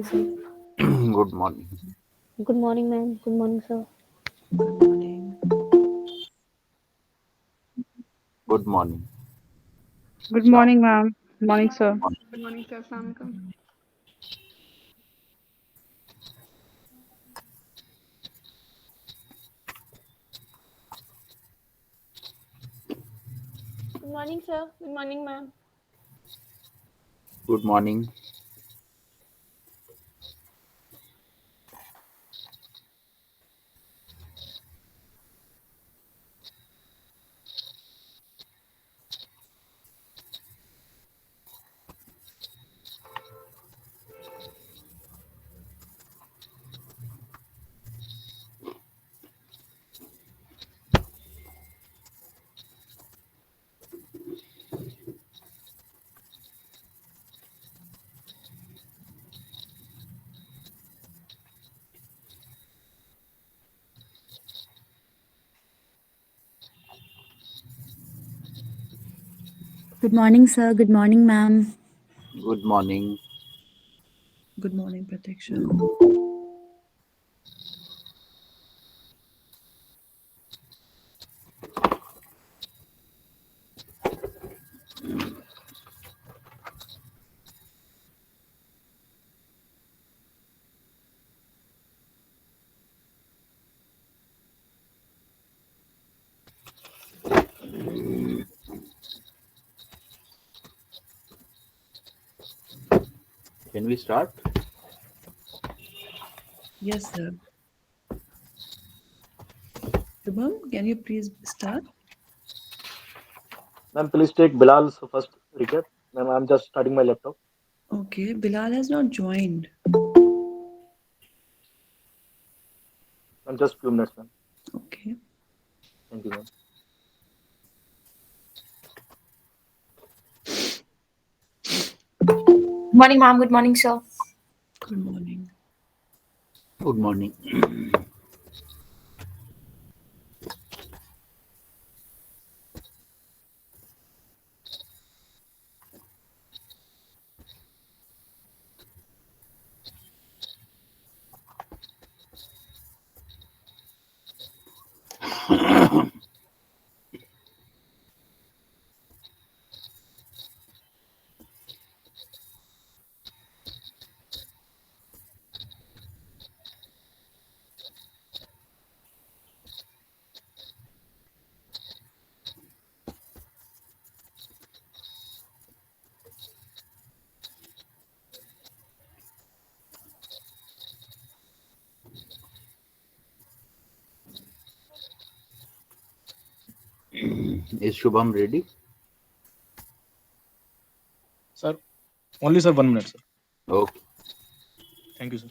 sir. Good morning. Good morning, ma'am. Good morning, sir. Good morning. Good morning. Good Start. morning, ma'am. Good morning, sir. Good morning, sir. Assalamu alaikum. Good morning, sir. Good morning, ma'am. Good morning. Good morning, sir. Good morning, ma'am. Good morning. Good morning, Pratiksha. Can we start? Yes, sir. Shubham, can you please start? Ma'am, please take Bilal's first recap. Ma'am, I'm just starting my laptop. Okay, Bilal has not joined. Ma'am, just few minutes, ma'am. Okay. Thank you, ma'am. Good morning, ma'am. Good morning, sir. Good morning. Good morning. Is Shubham ready? Sir, only sir 1 minute, sir. Okay. Thank you, sir.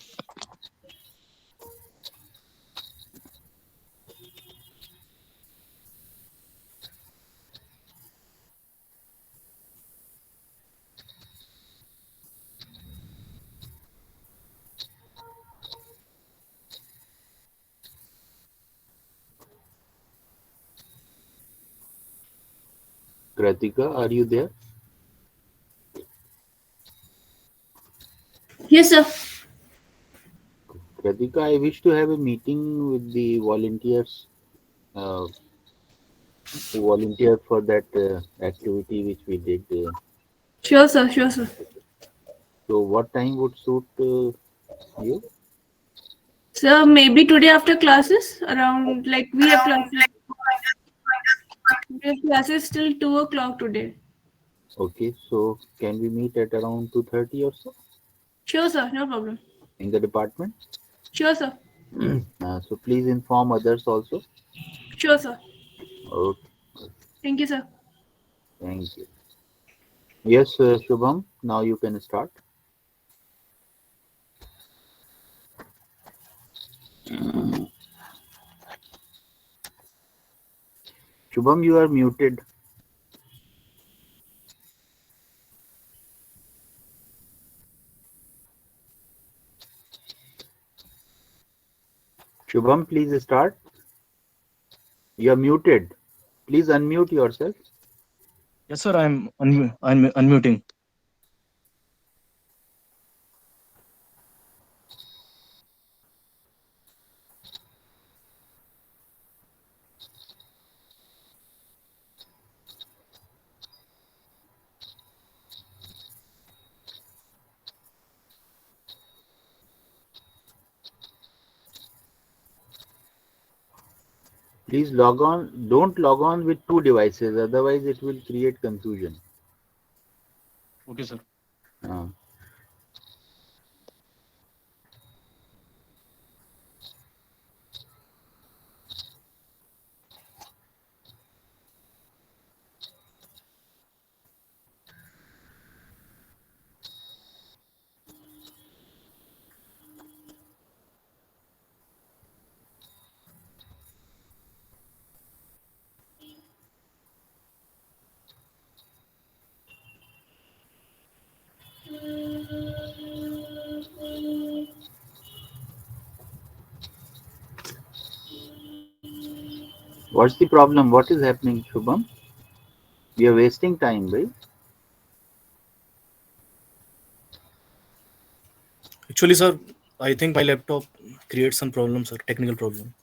Kratika, are you there? Yes, sir. Kratika, I wish to have a meeting with the volunteers uh, who volunteered for that activity which we did. Sure, sir. Sure, sir. So, what time would suit you? Sir, maybe today after classes, around like we have classes. We have classes till 2 o'clock today. Okay. So, can we meet at around 2:30 or so Sure, sir. No problem. in the department? Sure, sir. So, please inform others also. Sure, sir. Okay. Thank you, sir. Thank you. Yes, Shubham, now you can start. Shubham, you are muted. Shubham, please start. You are muted. Please unmute yourself. Yes, sir. I'm unmuting. Please log on. Don't log on with two devices, otherwise it will create confusion. Okay, sir. Uh, what's the problem? What is happening, Shubham? We are wasting time, right? Actually, sir, I think my laptop creates some problems, sir. Technical problem.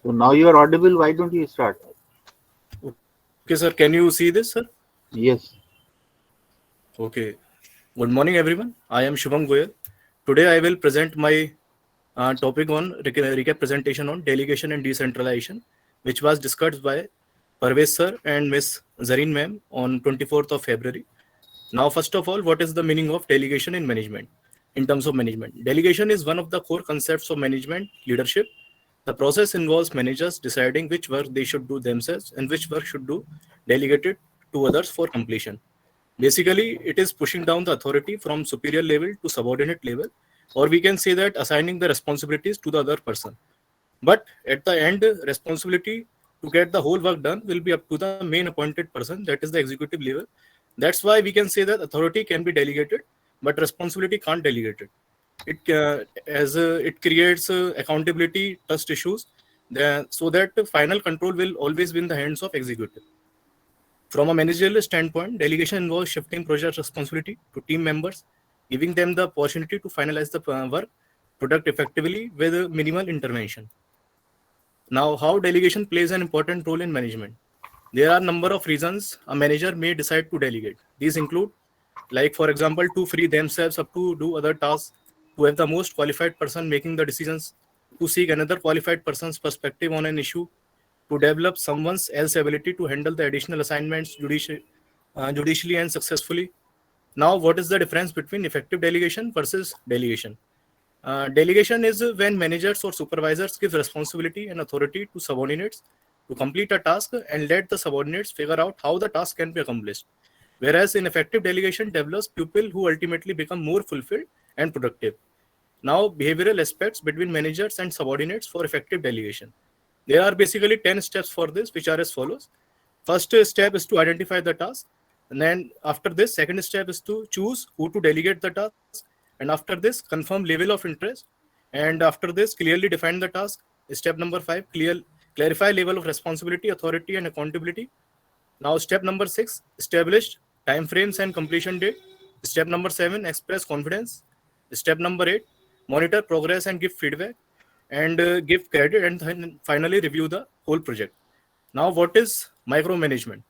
So now you are audible. Why don't you start? Okay, sir. Can you see this, sir? Yes. Okay. Good morning, everyone. I am Shubham Goyal. Today, I will present my topic on recap presentation on delegation and decentralization, which was discussed by Parvez sir and Miss Zareen ma'am on 24th of February. Now, first of all, what is the meaning of delegation in management? In terms of management, delegation is one of the core concepts of management leadership. The process involves managers deciding which work they should do themselves and which work should do delegated to others for completion. Basically, it is pushing down the authority from superior level to subordinate level, or we can say that assigning the responsibilities to the other person. But at the end, responsibility to get the whole work done will be up to the main appointed person, that is the executive level. That's why we can say that authority can be delegated, but responsibility can't delegate it. It creates accountability, trust issues, so that the final control will always be in the hands of executive. From a managerial standpoint, delegation involves shifting project responsibility to team members, giving them the opportunity to finalize the work product effectively with minimal intervention. Now, how delegation plays an important role in management. There are a number of reasons a manager may decide to delegate. These include, like for example, to free themselves up to do other tasks, to have the most qualified person making the decisions, to seek another qualified person's perspective on an issue, to develop someone else's ability to handle the additional assignments judicially and successfully. Now, what is the difference between effective delegation versus delegation? Delegation is when managers or supervisors give responsibility and authority to subordinates to complete a task and let the subordinates figure out how the task can be accomplished. Whereas in effective delegation develops people who ultimately become more fulfilled and productive. Now, behavioral aspects between managers and subordinates for effective delegation. There are basically 10 steps for this, which are as follows. First step is to identify the task. And then after this, second step is to choose who to delegate the task. And after this, confirm level of interest. And after this, clearly define the task. Step number 5, clarify level of responsibility, authority, and accountability. Now, step number 6, establish timeframes and completion date. Step number 7, express confidence. Step number 8, monitor progress and give feedback. And give credit, and then finally review the whole project. Now, what is micromanagement?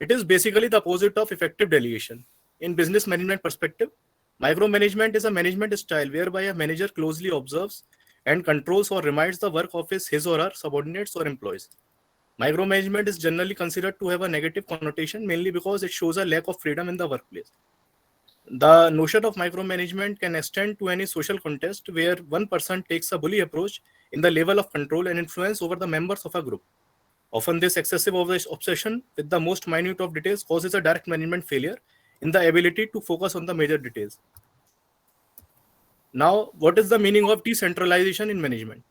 It is basically the opposite of effective delegation. In business management perspective, micromanagement is a management style whereby a manager closely observes and controls or reminds the work of his or her subordinates or employees. Micromanagement is generally considered to have a negative connotation, mainly because it shows a lack of freedom in the workplace. The notion of micromanagement can extend to any social context where one person takes a bully approach in the level of control and influence over the members of a group. Often, this excessive obsession with the most minute of details causes a direct management failure in the ability to focus on the major details. Now, what is the meaning of decentralization in management?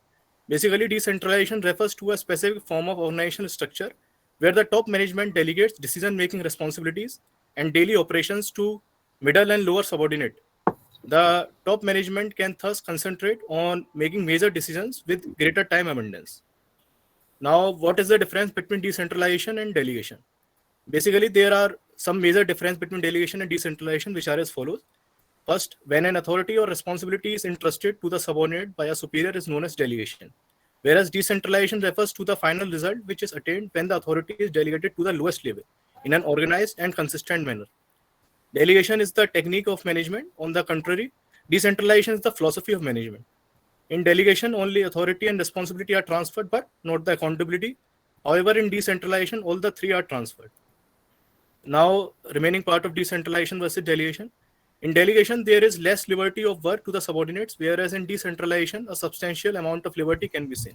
Basically, decentralization refers to a specific form of organizational structure where the top management delegates decision-making responsibilities and daily operations to middle and lower subordinate. The top management can thus concentrate on making major decisions with greater time abundance. Now, what is the difference between decentralization and delegation? Basically, there are some major difference between delegation and decentralization, which are as follows. First, when an authority or responsibility is entrusted to the subordinate by a superior is known as delegation. Whereas decentralization refers to the final result which is attained when the authority is delegated to the lowest level in an organized and consistent manner. Delegation is the technique of management. On the contrary, decentralization is the philosophy of management. In delegation, only authority and responsibility are transferred, but not the accountability. However, in decentralization, all the three are transferred. Now, remaining part of decentralization versus delegation. In delegation, there is less liberty of work to the subordinates, whereas in decentralization, a substantial amount of liberty can be seen.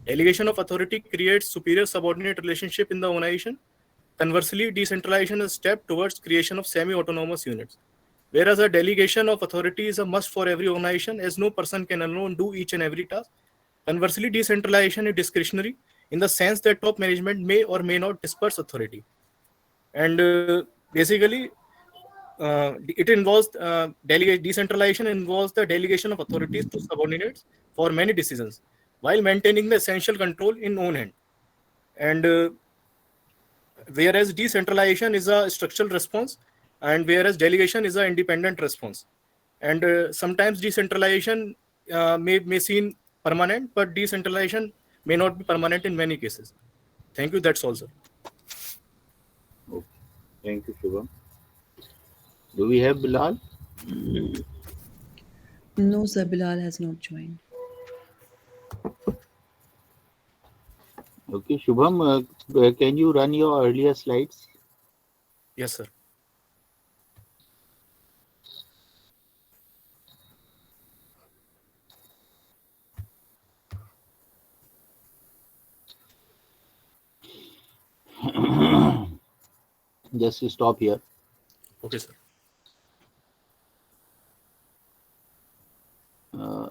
Delegation of authority creates superior subordinate relationship in the organization. Conversely, decentralization is a step towards creation of semi-autonomous units. Whereas a delegation of authority is a must for every organization, as no person can alone do each and every task. Conversely, decentralization is discretionary in the sense that top management may or may not disperse authority. And basically, it involves decentralization involves the delegation of authorities to subordinates for many decisions, while maintaining the essential control in own hand. And whereas decentralization is a structural response, and whereas delegation is an independent response. And sometimes decentralization may seem permanent, but decentralization may not be permanent in many cases. Thank you. That's all, sir. Okay. Thank you, Shubham. Do we have Bilal? No, sir, Bilal has not joined. Okay, Shubham, can you run your earlier slides? Yes, sir. Just stop here. Okay, sir.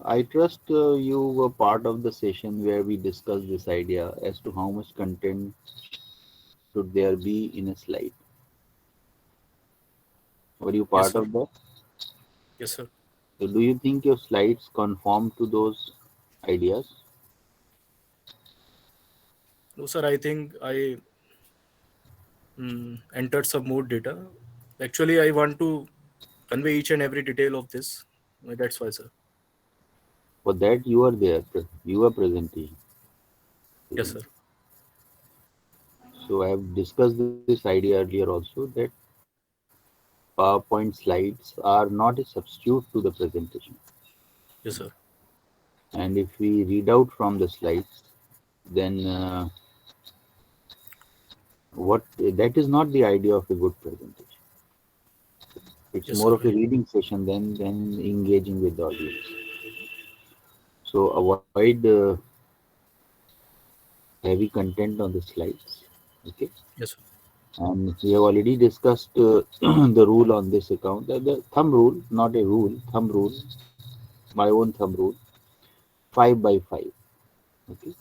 I trust you were part of the session where we discussed this idea as to how much content should there be in a slide. Were you part sir. of that? Yes, sir. So do you think your slides conform to those ideas? No, sir. I think I entered some more data. Actually, I want to convey each and every detail of this. That's why, sir. For that you are there, you are presenting. Yes, sir. So I have discussed this idea earlier also, that PowerPoint slides are not a substitute to the presentation. Yes, sir. And if we read out from the slides, then that is not the idea of a good presentation. It's Yes, more sir. of a reading session than engaging with the audience. So avoid heavy content on the slides. Okay. Yes, sir. And we have already discussed the rule on this account. The thumb rule, not a rule, thumb rule, my own thumb rule, 5 by 5. Okay.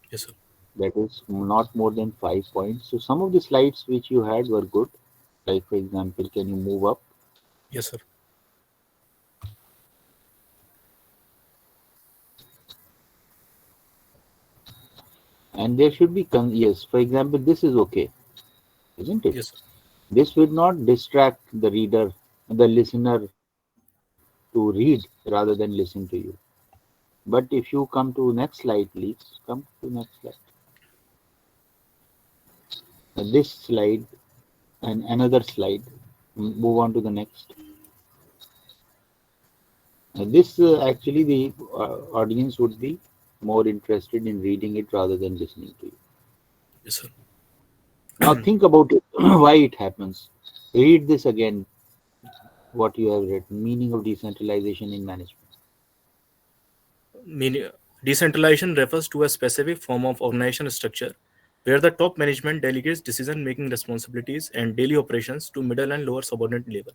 Yes, sir. That is not more than 5 points. So some of the slides which you had were good. Like, for example, can you move up? Yes, sir. And there should be, yes, for example, this is okay, isn't it? Yes, sir. This will not distract the reader, the listener, to read rather than listen to you. But if you come to next slide, please come to next slide. This slide and another slide. Move on to the next. This actually the audience would be more interested in reading it rather than listening to you. Yes, sir. Now think about it, why it happens. Read this again, what you have read, meaning of decentralization in management. Decentralization refers to a specific form of organization structure where the top management delegates decision-making responsibilities and daily operations to middle and lower subordinate level.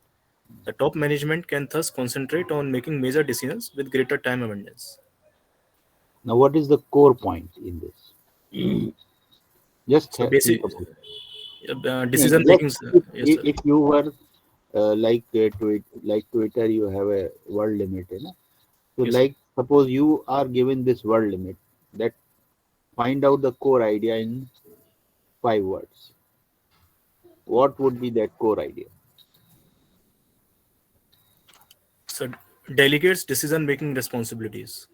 The top management can thus concentrate on making major decisions with greater time abundance. Now, what is the core point in this? Just So think about it. decision Let's- making. Yes, sir. if you were like Twitter, you have a word limit, you know? So Yes, like suppose you are given this word limit, that find out the core idea in 5 words. What would be that core idea? So delegates decision-making responsibilities.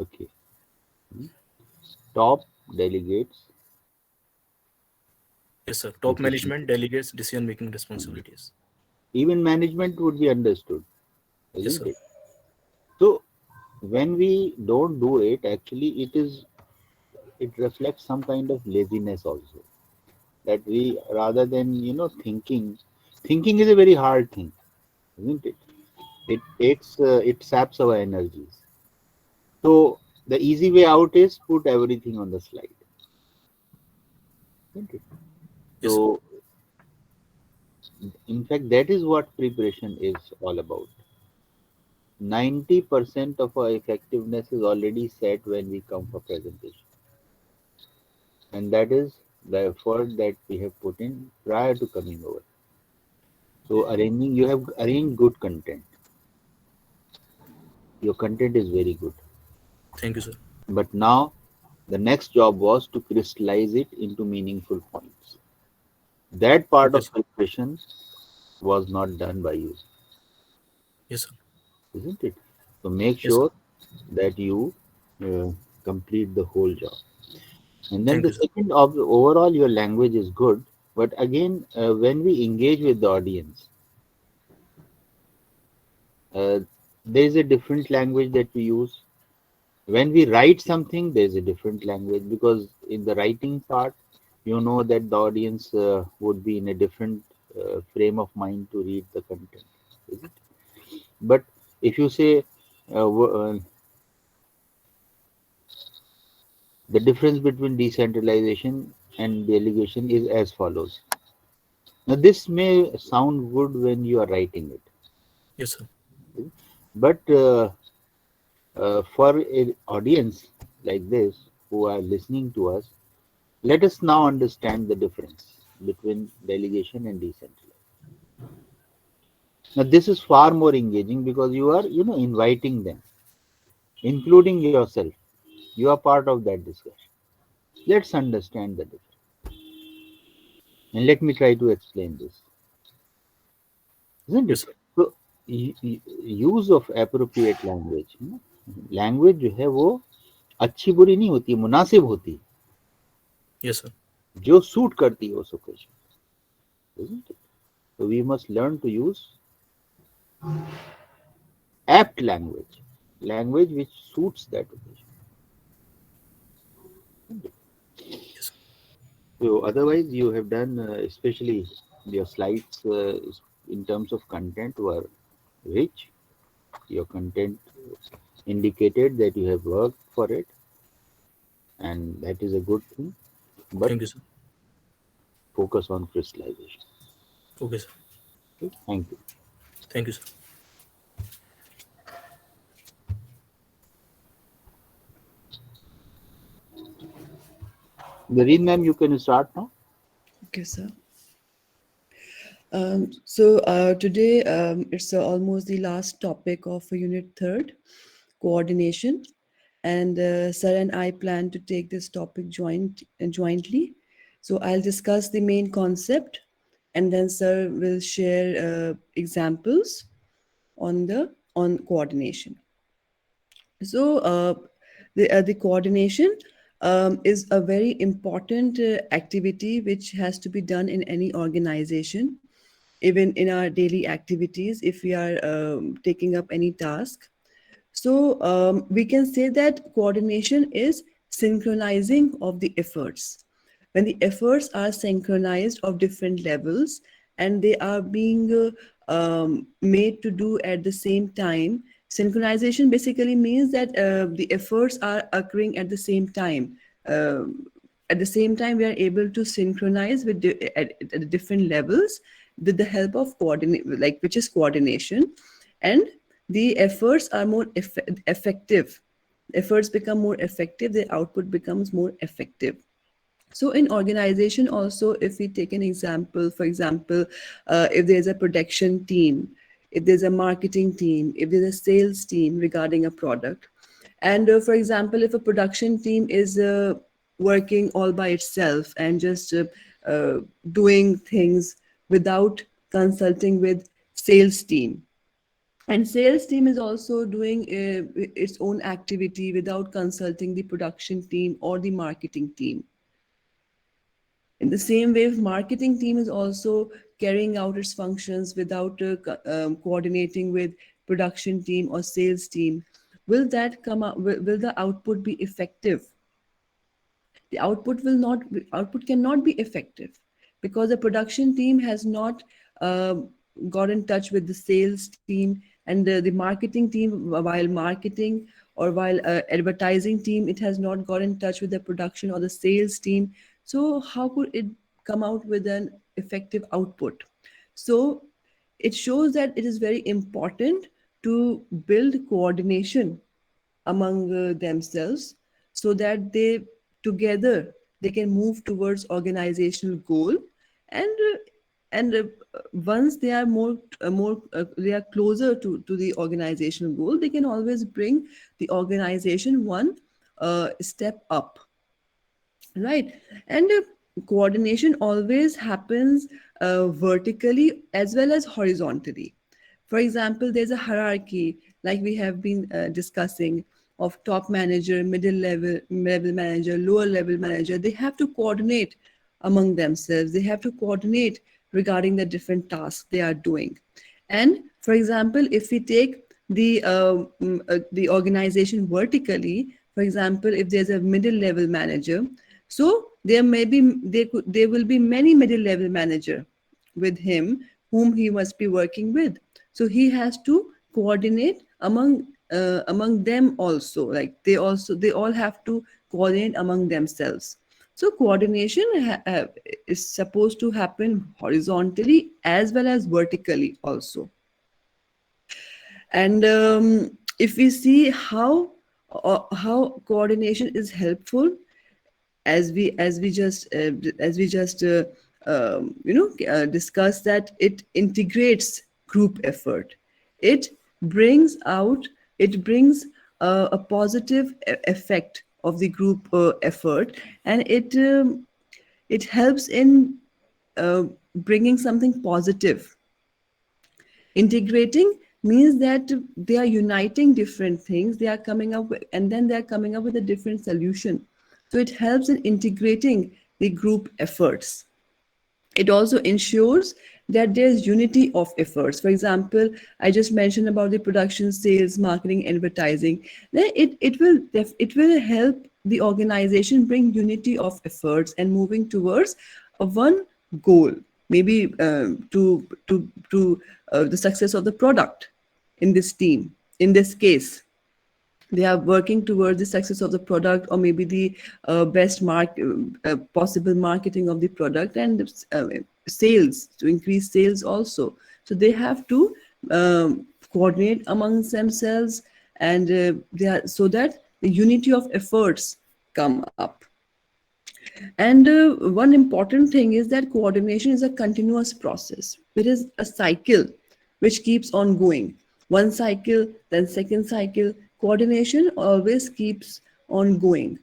Okay. Top delegates Yes, sir. Top Decision. management delegates decision-making responsibilities. Even management would be understood, Yes, isn't sir. it? So when we don't do it, actually it reflects some kind of laziness also. That we, rather than thinking is a very hard thing, isn't it? It saps our energies. So the easy way out is put everything on the slide, isn't it? Yes, sir. So in fact, that is what preparation is all about. 90% of our effectiveness is already set when we come for presentation, and that is the effort that we have put in prior to coming over. So you have arranged good content. Your content is very good. Thank you, sir. But now the next job was to crystallize it into meaningful points. That part Okay, of sir. preparation was not done by you, Yes, sir. isn't it? So make Yes, sir. sure that you complete the whole job. And then Thank the you, sir. second, overall, your language is good. But again, when we engage with the audience, there is a different language that we use. When we write something, there is a different language, because in the writing part, you know that the audience would be in a different frame of mind to read the content, is it? But if you say the difference between decentralization and delegation is as follows. Now, this may sound good when you are writing it, Yes, sir. but for an audience like this who are listening to us, let us now understand the difference between delegation and decentralization. Now, this is far more engaging because you are, inviting them, including yourself. You are part of that discussion. Let's understand the difference. And let me try to explain this. Isn't it? Yes, sir. So, use of appropriate language. Language जो है वो अच्छी बुरी नहीं होती, मुनासिब होती है, Yes, sir. जो सूट करती है उस occasion, isn't it? So we must learn to use apt language which suits that occasion. Yes, sir. So otherwise you have done, especially your slides in terms of content were rich. Your content indicated that you have worked for it, and that is a good thing. But Thank you, sir. focus on crystallization. Okay, sir. Okay? Thank you. Thank you, sir. Nareen ma'am, you can start now. Okay, sir. Today it's almost the last topic of Unit 3rd, coordination. And sir and I plan to take this topic jointly. So I'll discuss the main concept, and then sir will share examples on coordination. So the coordination is a very important activity which has to be done in any organization, even in our daily activities if we are taking up any task. So we can say that coordination is synchronizing of the efforts. When the efforts are synchronized of different levels and they are being made to do at the same time, synchronization basically means that the efforts are occurring at the same time. At the same time, we are able to synchronize with at different levels with the help of which is coordination, and the efforts are more effective. Efforts become more effective, the output becomes more effective. So in organization also, if we take an example, for example, if there's a production team, if there's a marketing team, if there's a sales team regarding a product, and for example, if a production team is working all by itself and just doing things without consulting with sales team, and sales team is also doing its own activity without consulting the production team or the marketing team, In the same way, if marketing team is also carrying out its functions without coordinating with production team or sales team, will that come out? Will the output be effective? The output cannot be effective because the production team has not got in touch with the sales team, and the marketing team, while marketing or while advertising team, it has not got in touch with the production or the sales team. So how could it come out with an effective output? So it shows that it is very important to build coordination among themselves, so that they together they can move towards organizational goal, and once they are they are closer to the organizational goal, they can always bring the organization one step up, right? And coordination always happens vertically as well as horizontally. For example, there's a hierarchy, like we have been discussing, of top manager, middle level manager, lower level manager. They have to coordinate among themselves. They have to coordinate regarding the different tasks they are doing. And for example, if we take the organization vertically, for example, if there's a middle level manager, so there will be many middle level manager with him whom he must be working with. So he has to coordinate among them also. Like they all have to coordinate among themselves. So coordination is supposed to happen horizontally as well as vertically also. And if we see how coordination is helpful, as we just discussed, that it integrates group effort. It brings a positive effect of the group effort, and it helps in bringing something positive. Integrating means that they are uniting different things, they are coming up with, and then they are coming up with a different solution. So it helps in integrating the group efforts. It also ensures that there's unity of efforts. For example, I just mentioned about the production, sales, marketing, advertising. Then it will help the organization bring unity of efforts and moving towards one goal, maybe to the success of the product in this team. In this case, they are working towards the success of the product, or maybe the best possible marketing of the product, and sales, to increase sales also. So they have to coordinate amongst themselves, and so that the unity of efforts come up. And one important thing is that coordination is a continuous process. It is a cycle which keeps on going. One cycle, then second cycle. Coordination always keeps on going.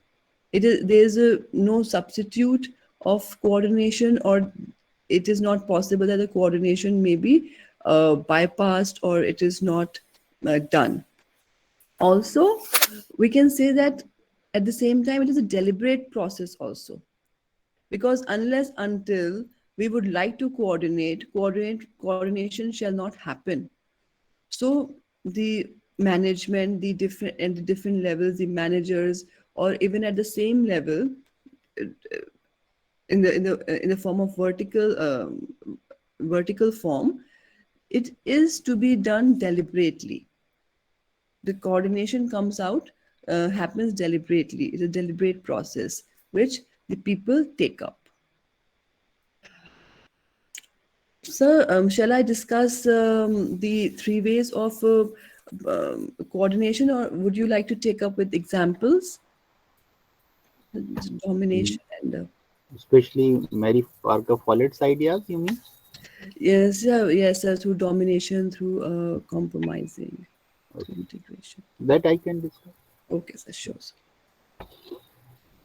There's no substitute of coordination, or it is not possible that the coordination may be bypassed, or it is not done. Also, we can say that at the same time, it is a deliberate process also, because until we would like to coordination shall not happen. So the management, the different levels, the managers, or even at the same level, in the form of vertical form, it is to be done deliberately. The coordination happens deliberately. It's a deliberate process which the people take up. So, shall I discuss the 3 ways of coordination, or would you like to take up with examples? Domination and Especially Mary Parker Follett's ideas, you mean? yes, through domination, through compromising, through integration. That I can discuss. Okay, sir, sure.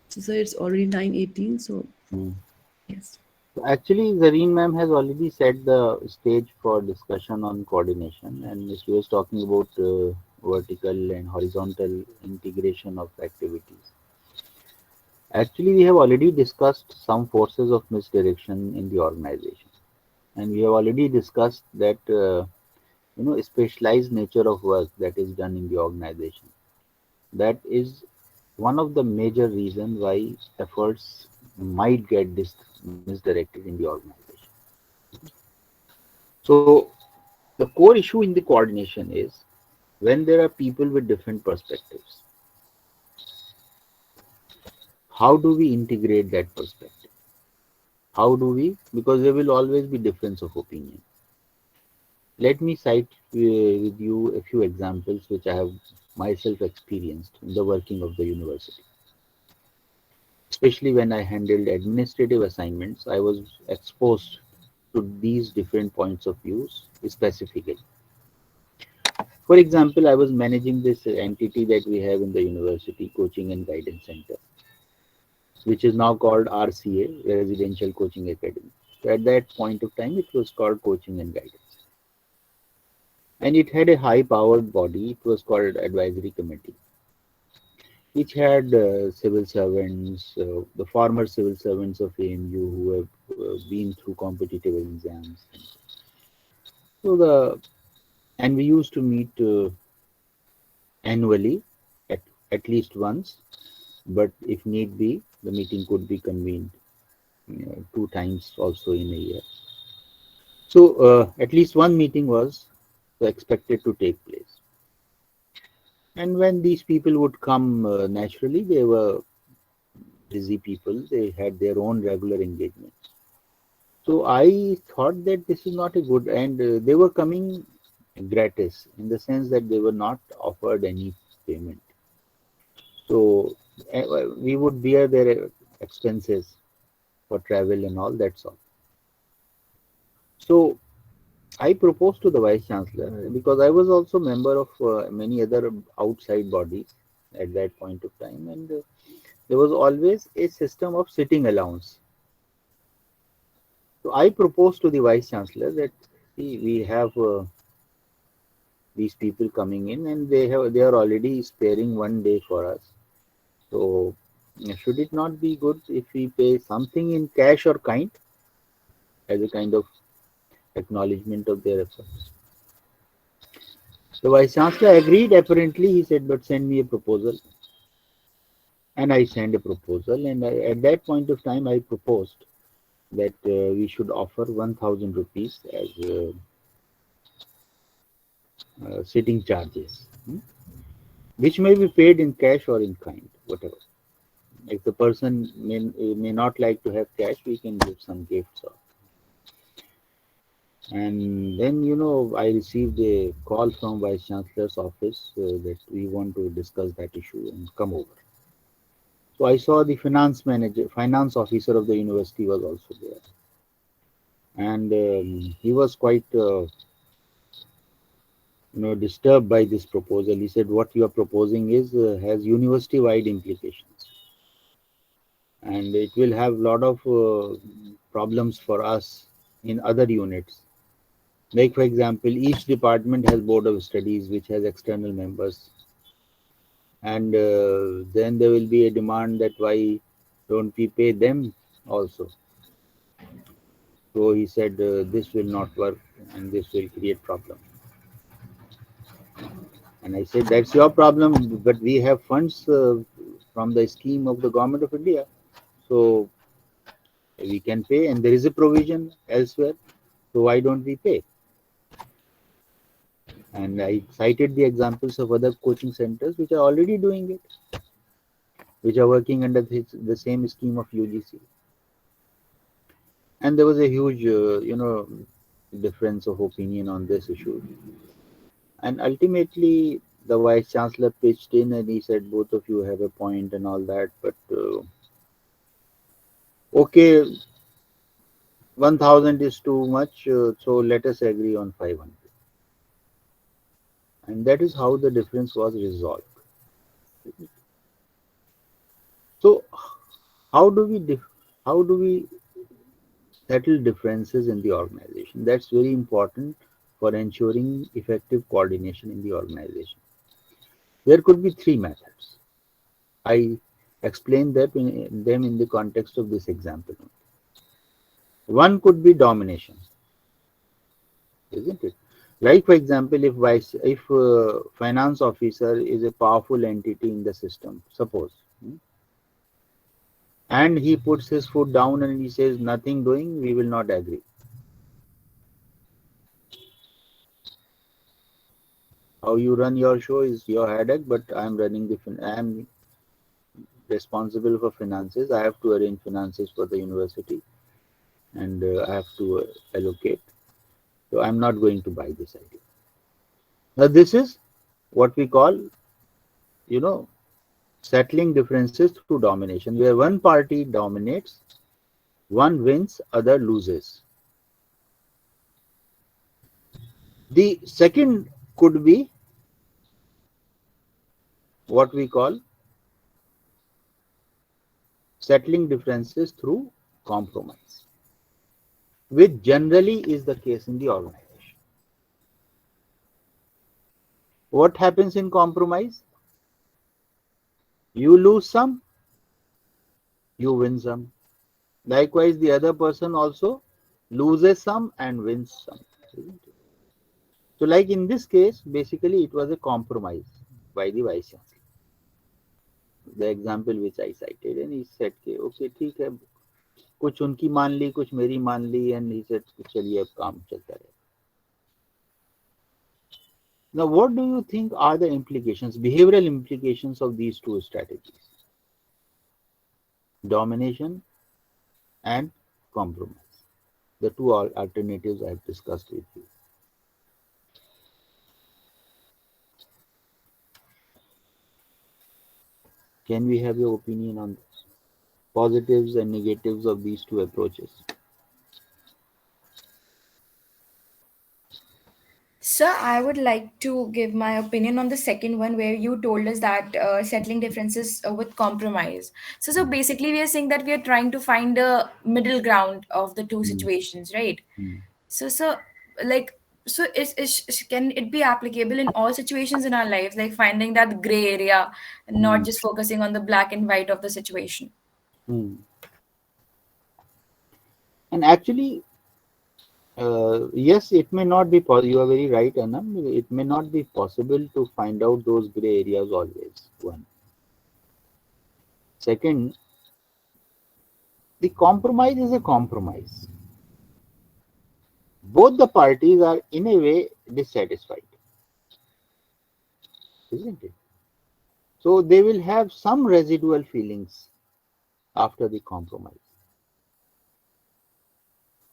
So, sir, it's already 9:18, so yes. Actually, Zareen ma'am has already set the stage for discussion on coordination, and she was talking about vertical and horizontal integration of activities. Actually, we have already discussed some forces of misdirection in the organization, and we have already discussed that specialized nature of work that is done in the organization. That is one of the major reasons why efforts might get misdirected in the organization. So the core issue in the coordination is when there are people with different perspectives, how do we integrate that perspective? How do we? Because there will always be difference of opinion. Let me cite with you a few examples which I have myself experienced in the working of the university. Especially when I handled administrative assignments, I was exposed to these different points of views specifically. For example, I was managing this entity that we have in the university, Coaching and Guidance Center, which is now called RCA, Residential Coaching Academy. So at that point of time, it was called Coaching and Guidance. And it had a high-powered body. It was called Advisory Committee, which had civil servants, the former civil servants of AMU who have been through competitive exams. And we used to meet annually, at least once, but if need be, the meeting could be convened 2 times also in a year. So at least one meeting was expected to take place. And when these people would come naturally, they were busy people. They had their own regular engagements. So I thought that this is not a good, and they were coming gratis in the sense that they were not offered any payment. So we would bear their expenses for travel and all, that's all. So I proposed to the Vice Chancellor, because I was also member of many other outside bodies at that point of time, and there was always a system of sitting allowance. So I proposed to the Vice Chancellor that we have these people coming in, and they are already sparing 1 day for us. So should it not be good if we pay something in cash or kind as a kind of acknowledgement of their efforts? The Vice Chancellor agreed. Apparently, he said, but send me a proposal. And I sent a proposal, and at that point of time, I proposed that we should offer 1,000 rupees as sitting charges, which may be paid in cash or in kind, whatever. If the person may not like to have cash, we can give some gifts. And then, I received a call from Vice Chancellor's office that we want to discuss that issue and come over. So I saw the finance officer of the university was also there. And he was quite, disturbed by this proposal. He said, what you are proposing has university-wide implications. And it will have a lot of problems for us in other units. Like, for example, each department has board of studies, which has external members. And then there will be a demand that why don't we pay them also? So he said, this will not work and this will create problem. And I said, that's your problem, but we have funds from the scheme of the government of India. So we can pay, and there is a provision elsewhere. So why don't we pay? And I cited the examples of other coaching centers which are already doing it, which are working under the same scheme of UGC. And there was a huge, difference of opinion on this issue. And ultimately, the Vice Chancellor pitched in and he said, both of you have a point and all that, but okay, 1,000 is too much, so let us agree on 500. And that is how the difference was resolved. So how do we settle differences in the organization? That's very important for ensuring effective coordination in the organization. There could be 3 methods. I explain them in the context of this example. One could be domination, isn't it? Like for example, if finance officer is a powerful entity in the system, suppose, and he puts his foot down and he says nothing doing, we will not agree. How you run your show is your headache, but I'm responsible for finances. I have to arrange finances for the university, and I have to allocate. So I'm not going to buy this idea. Now this is what we call, settling differences through domination, where one party dominates, one wins, other loses. The second could be what we call settling differences through compromise, which generally is the case in the organization. What happens in compromise? You lose some, you win some. Likewise, the other person also loses some and wins some. So like in this case, basically it was a compromise by the Vice Chancellor. The example which I cited, and he said, okay, ठीक है, कुछ उनकी मान ली, कुछ मेरी मान ली, and he said, चलिए अब काम चलता रहे. Now, what do you think are the implications, behavioral implications of these two strategies? Domination and compromise. The two alternatives I have discussed with you. Can we have your opinion on this? Positives and negatives of these two approaches. Sir, I would like to give my opinion on the second one where you told us that settling differences with compromise. So basically, we are saying that we are trying to find a middle ground of the two situations, right? So can it be applicable in all situations in our lives, like finding that gray area and not just focusing on the black and white of the situation? And actually, yes, it may not be possible. You are very right, Anam. It may not be possible to find out those gray areas always. One. Second, the compromise is a compromise. Both the parties are in a way dissatisfied, isn't it? So they will have some residual feelings after the compromise.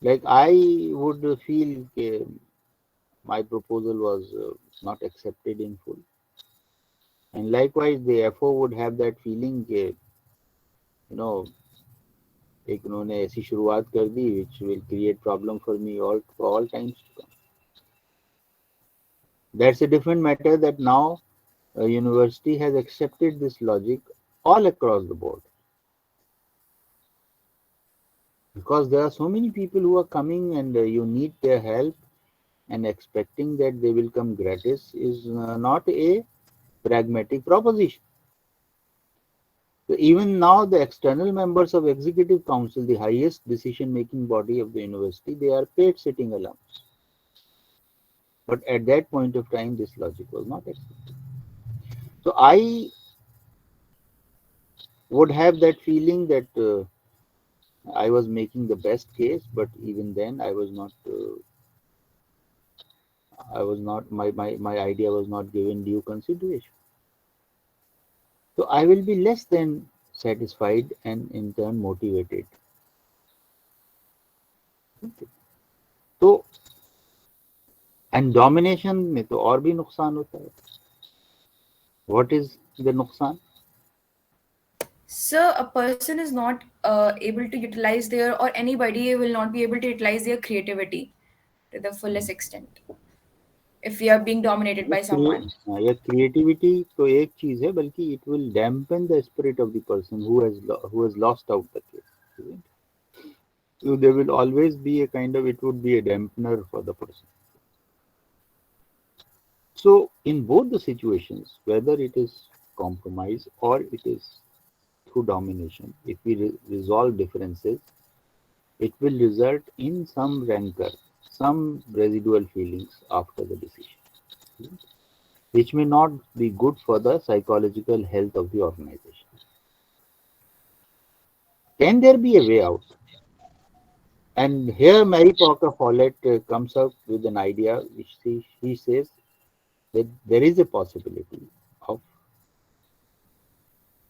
Like I would feel my proposal was not accepted in full, and likewise the FO would have that feeling, एक उन्होंने ऐसी शुरुआत कर दी which will create problem for me for all times to come. That's a different matter that now a university has accepted this logic all across the board. Because there are so many people who are coming and you need their help, and expecting that they will come gratis is not a pragmatic proposition. So even now the external members of Executive Council, the highest decision-making body of the university, they are paid sitting alums. But at that point of time, this logic was not accepted. So I would have that feeling that I was making the best case, but even then I was not, my idea was not given due consideration. So I will be less than satisfied and in turn motivated. Okay. So, and domination में तो और भी नुकसान होता है. What is the नुकसान? So a person is not able to utilize their, or anybody will not be able to utilize their creativity to the fullest extent if we are being dominated by someone. Yeah, creativity तो एक चीज है, बल्कि it will dampen the spirit of the person who has lost out the case. So there will always be a kind of, it would be a dampener for the person. So in both the situations, whether it is compromise or it is through domination, if we resolve differences, it will result in some rancor, some residual feelings after the decision, which may not be good for the psychological health of the organization. Can there be a way out? And here Mary Parker Follett comes up with an idea which she says that there is a possibility of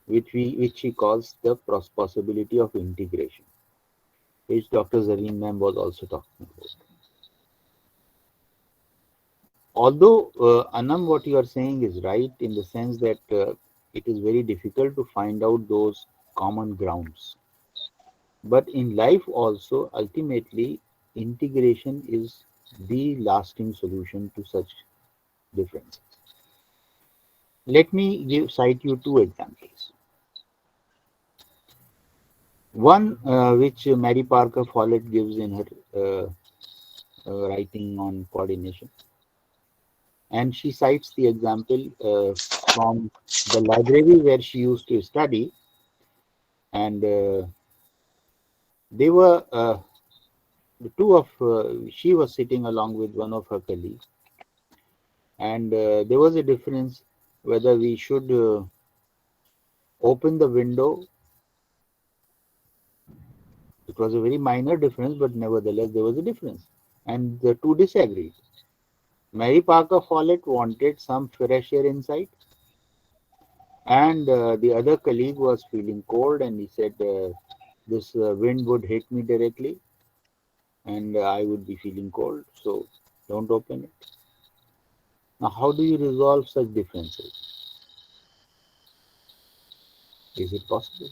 which she calls the possibility of integration, which Dr. Zareen ma'am was also talking about. Although Anam, what you are saying is right in the sense that it is very difficult to find out those common grounds. But in life also, ultimately, integration is the lasting solution to such differences. Let me cite you two examples. One which Mary Parker Follett gives in her writing on coordination. And she cites the example from the library where she used to study. And they were the two of she was sitting along with one of her colleagues, and there was a difference whether we should open the window. It was a very minor difference, but nevertheless there was a difference, and the two disagreed. Mary Parker Follett wanted some fresh air inside, and the other colleague was feeling cold, and he said this wind would hit me directly and I would be feeling cold, so don't open it. Now, how do you resolve such differences? Is it possible?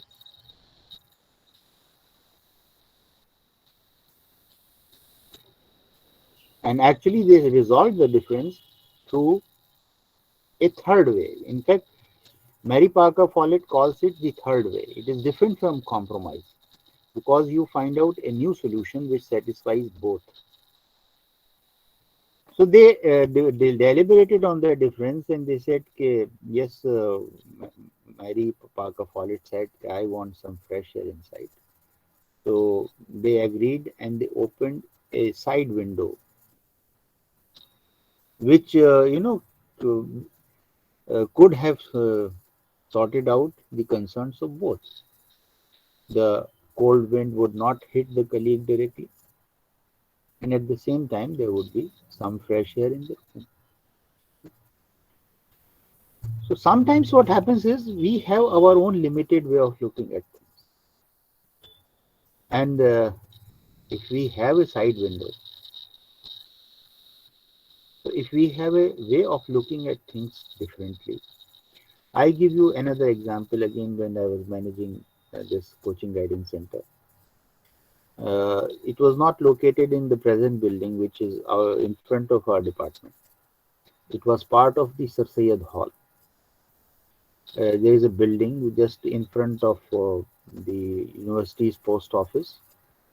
And actually, they resolve the difference through a third way. In fact, Mary Parker Follett calls it the third way. It is different from compromise because you find out a new solution which satisfies both. So they deliberated on the difference and they said, yes, Mary Parker Follett said, I want some fresh air inside. So they agreed and they opened a side window, which, could have sorted out the concerns of both. The cold wind would not hit the colleague directly, and at the same time, there would be some fresh air in the room. So sometimes what happens is we have our own limited way of looking at things. And if we have a side window, so if we have a way of looking at things differently, I give you another example again when I was managing this coaching guidance center. It was not located in the present building, which is in front of our department. It was part of the Sir Syed Hall. There is a building just in front of the university's post office,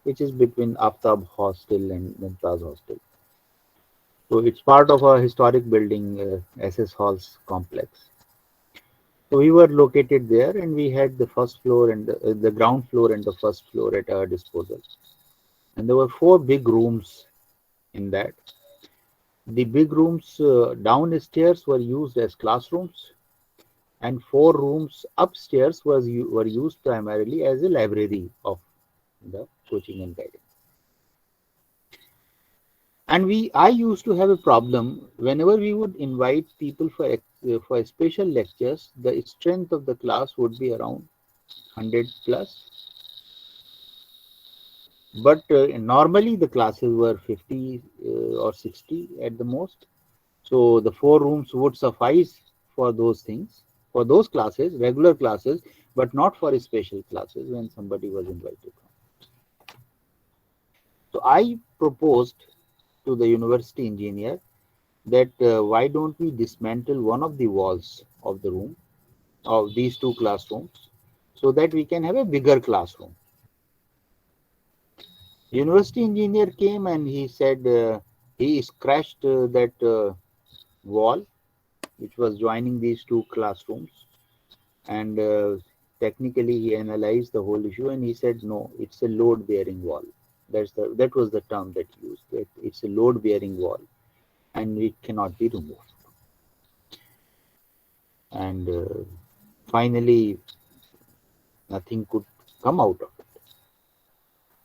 which is between Aftab Hostel and Mumtaz Hostel. So it's part of a historic building, SS Halls complex. So we were located there, and we had the first floor and the ground floor and the first floor at our disposal. And there were 4 big rooms in that. The big rooms downstairs were used as classrooms, and 4 rooms upstairs were used primarily as a library of the coaching and guidance. And I used to have a problem whenever we would invite people for special lectures. The strength of the class would be around 100 plus, but normally the classes were 50 or 60 at the most. So the 4 rooms would suffice for those things, for those classes, regular classes, but not for special classes when somebody was invited. So I proposed to the university engineer that why don't we dismantle one of the walls of the room, of these 2 classrooms, so that we can have a bigger classroom. University engineer came and he said he scratched that wall which was joining these 2 classrooms, and technically he analyzed the whole issue and he said, no, it's a load bearing wall. That was the term that he used. That it's a load bearing wall and it cannot be removed. And finally, nothing could come out of it.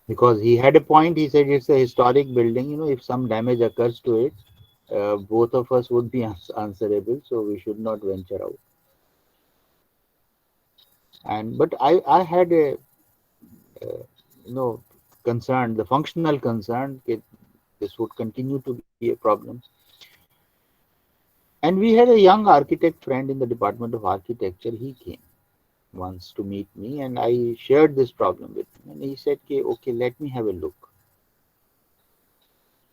Because he had a point, he said it's a historic building, you know, if some damage occurs to it, both of us would be answerable, so we should not venture out. But I had a concern, the functional concern, this would continue to be a problem. And we had a young architect friend in the Department of Architecture. He came once to meet me and I shared this problem with him. And he said, okay, let me have a look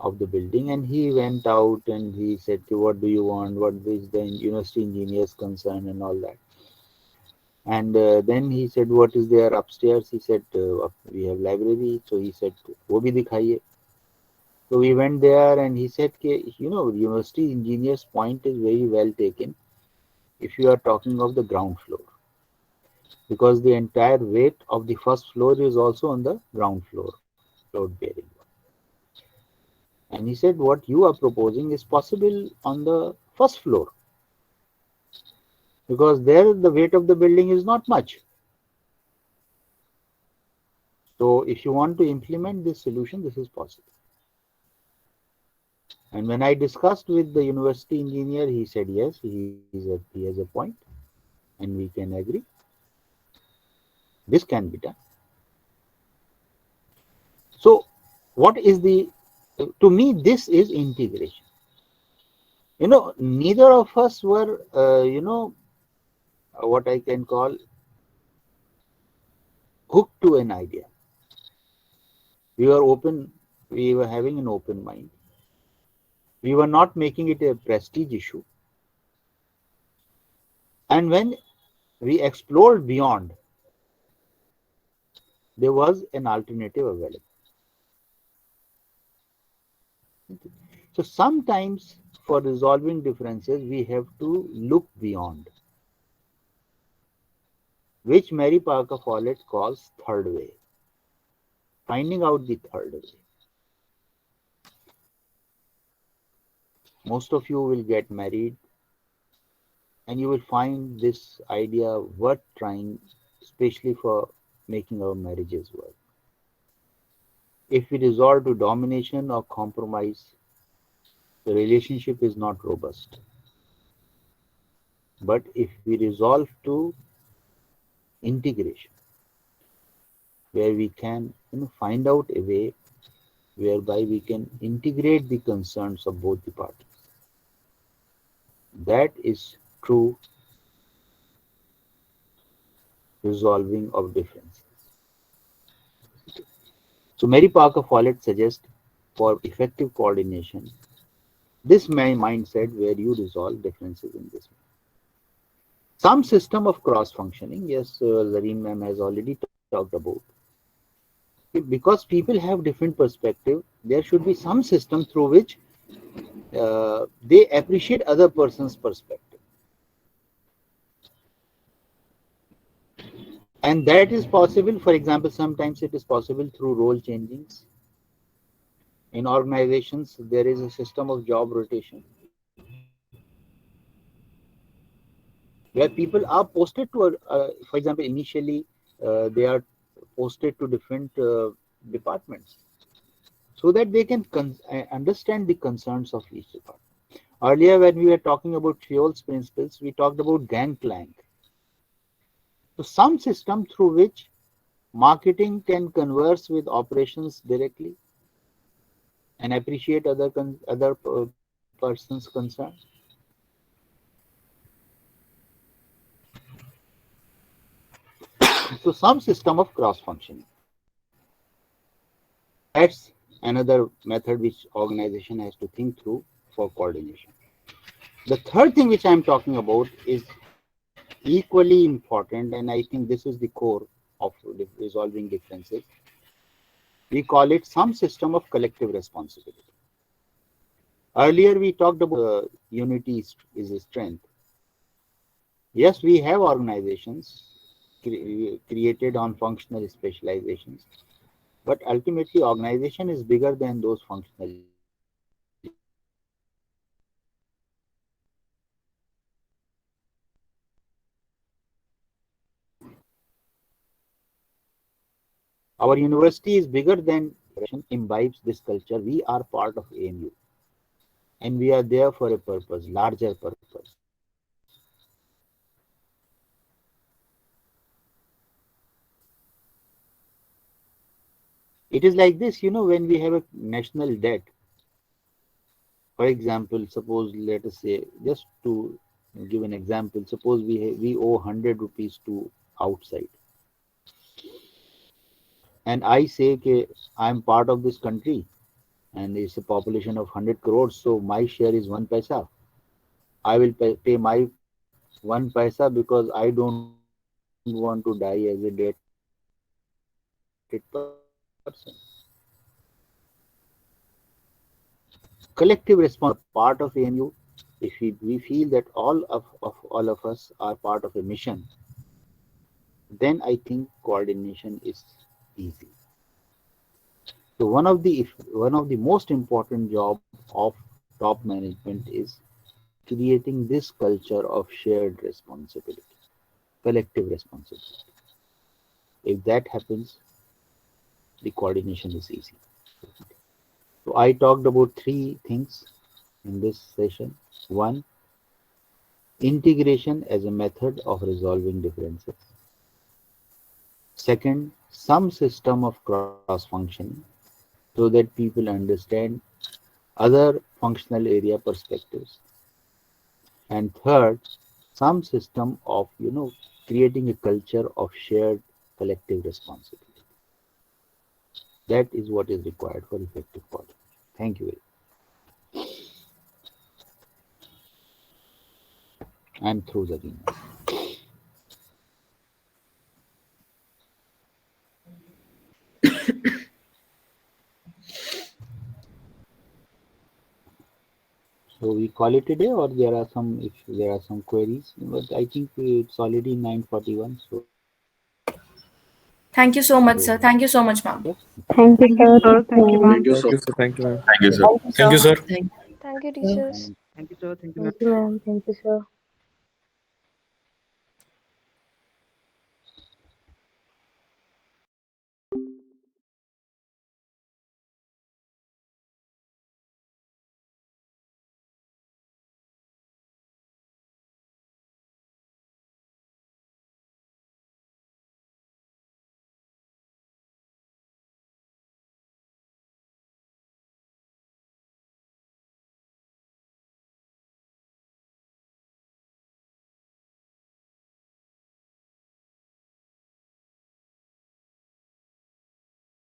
of the building. And he went out and he said, what do you want? What is the university engineer's concern and all that? And then he said, what is there upstairs? He said, we have library. So he said, wo bhi dikhaiye. So we went there and he said, university engineer's point is very well taken if you are talking of the ground floor. Because the entire weight of the first floor is also on the ground floor, load bearing. And he said, what you are proposing is possible on the first floor. Because there the weight of the building is not much. So if you want to implement this solution, this is possible. And when I discussed with the university engineer, he said, yes, he has a point and we can agree. This can be done. So what is to me, this is integration. Neither of us were, what I can call hooked to an idea. We were open, we were having an open mind. We were not making it a prestige issue. And when we explored beyond, there was an alternative available. So sometimes for resolving differences, we have to look beyond, which Mary Parker Follett calls third way, finding out the third way. Most of you will get married and you will find this idea worth trying, especially for making our marriages work. If we resort to domination or compromise, the relationship is not robust. But if we resolve to integration, where we can find out a way whereby we can integrate the concerns of both the parties, that is true resolving of differences. So Mary Parker Follett suggests for effective coordination, this mindset where you resolve differences in this way. Some system of cross-functioning, yes, Zareen ma'am has already talked about. Because people have different perspective, there should be some system through which they appreciate other person's perspective. And that is possible, for example, sometimes it is possible through role changings. In organizations, there is a system of job rotation, where people are posted to, for example, initially they are posted to different departments so that they can understand the concerns of each department. Earlier, when we were talking about Fiole's principles, we talked about gangplank. So some system through which marketing can converse with operations directly and appreciate other person's concerns. So some system of cross-functioning. That's another method which organization has to think through for coordination. The third thing which I'm talking about is equally important, and I think this is the core of resolving differences. We call it some system of collective responsibility. Earlier we talked about unity is a strength. Yes, we have organizations created on functional specializations. But ultimately, organization is bigger than those functional. Our university is bigger than imbibes this culture. We are part of AMU, and we are there for a purpose, larger purpose. It is like this, when we have a national debt. For example, suppose, let us say, just to give an example, suppose we owe 100 rupees to outside. And I say, okay, I'm part of this country and it's a population of 100 crores, so my share is 1 paisa. I will pay my 1 paisa because I don't want to die as a debted person. Collective response, part of AMU. If we feel that all of us are part of a mission, then I think coordination is easy. So one of the most important job of top management is creating this culture of shared responsibility, collective responsibility. If that happens, the coordination is easy. So I talked about 3 things in this session. 1, integration as a method of resolving differences. Second, some system of cross-functioning so that people understand other functional area perspectives. And third, some system of, creating a culture of shared collective responsibility. That is what is required for effective coordination. Thank you very much. I'm through again. So we call it a day, or if there are some queries, but I think it's already 9:41. So Thank you so much, sir. Thank you so much, ma'am. Thank you, Thank you, sir. sir. Thank you, ma'am. Thank you, sir. Thank you, ma'am. Thank you, sir. Thank you, sir. Thank Thank you, you. teachers. Thank you, sir. Thank you, Thank you, ma'am. Thank you, sir.